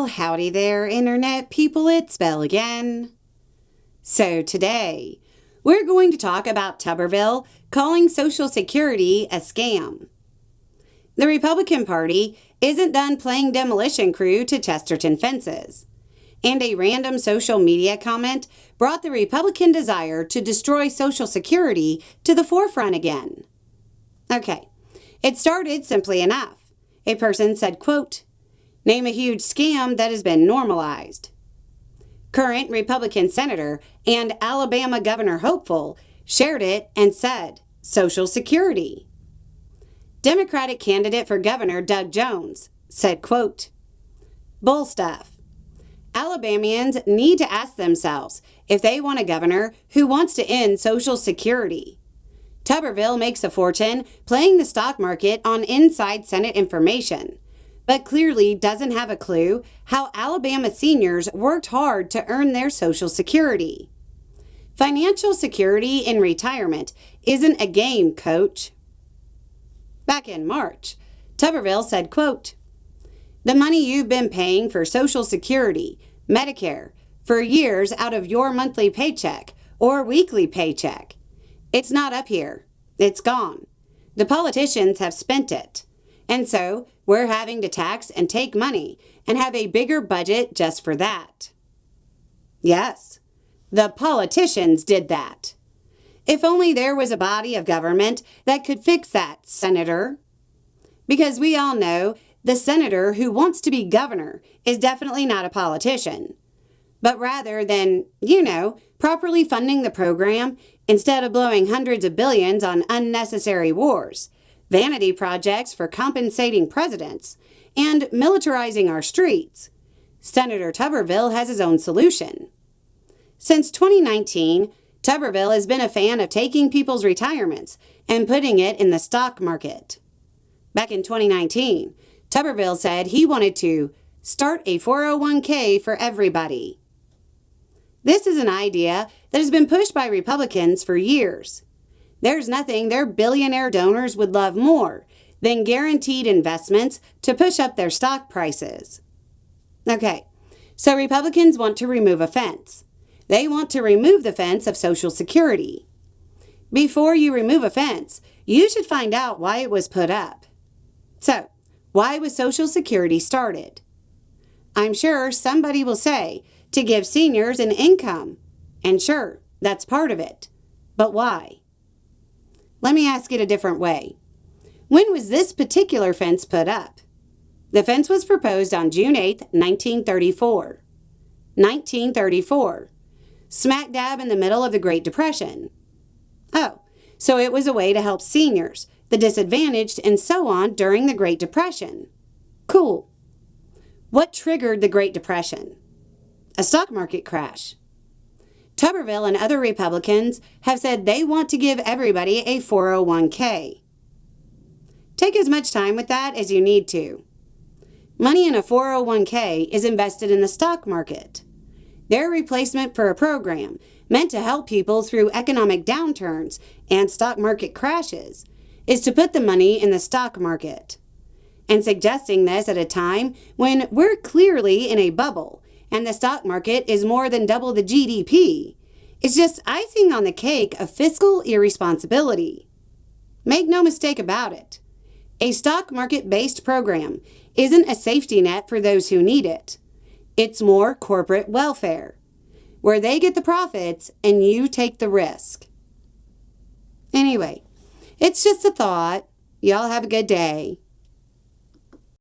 howdy there, Internet people, it's Belle again. So today, we're going to talk about Tuberville calling Social Security a scam. The Republican Party isn't done playing demolition crew to Chesterton fences, and a random social media comment brought the Republican desire to destroy Social Security to the forefront again. Okay, it started simply enough. A person said, quote, "Name a huge scam that has been normalized." Current Republican Senator and Alabama Governor hopeful shared it and said, "Social Security." Democratic candidate for governor Doug Jones said, quote, "Bull stuff. Alabamians need to ask themselves if they want a governor who wants to end Social Security. Tuberville makes a fortune playing the stock market on inside Senate information, but clearly doesn't have a clue how Alabama seniors worked hard to earn their Social Security. Financial security in retirement isn't a game, coach." Back in March, Tuberville said, quote, "The money you've been paying for Social Security, Medicare, for years out of your monthly paycheck or weekly paycheck, it's not up here. It's gone. The politicians have spent it. And so we're having to tax and take money and have a bigger budget just for that." Yes, the politicians did that. If only there was a body of government that could fix that, Senator. Because we all know the senator who wants to be governor is definitely not a politician. But rather than, properly funding the program, instead of blowing hundreds of billions on unnecessary wars, vanity projects for compensating presidents, and militarizing our streets, Senator Tuberville has his own solution. Since 2019, Tuberville has been a fan of taking people's retirements and putting it in the stock market. Back in 2019, Tuberville said he wanted to start a 401k for everybody. This is an idea that has been pushed by Republicans for years. There's nothing their billionaire donors would love more than guaranteed investments to push up their stock prices. Okay, so Republicans want to remove a fence. They want to remove the fence of Social Security. Before you remove a fence, you should find out why it was put up. So, why was Social Security started? I'm sure somebody will say, to give seniors an income. And sure, that's part of it. But why? Let me ask it a different way. When was this particular fence put up? The fence was proposed on June 8, 1934. 1934. Smack dab in the middle of the Great Depression. Oh, so it was a way to help seniors, the disadvantaged, and so on during the Great Depression. Cool. What triggered the Great Depression? A stock market crash. Tuberville and other Republicans have said they want to give everybody a 401k. Take as much time with that as you need to. Money in a 401k is invested in the stock market. Their replacement for a program meant to help people through economic downturns and stock market crashes is to put the money in the stock market. And suggesting this at a time when we're clearly in a bubble and the stock market is more than double the GDP, it's just icing on the cake of fiscal irresponsibility. Make no mistake about it. A stock market-based program isn't a safety net for those who need it. It's more corporate welfare, where they get the profits and you take the risk. Anyway, it's just a thought. Y'all have a good day.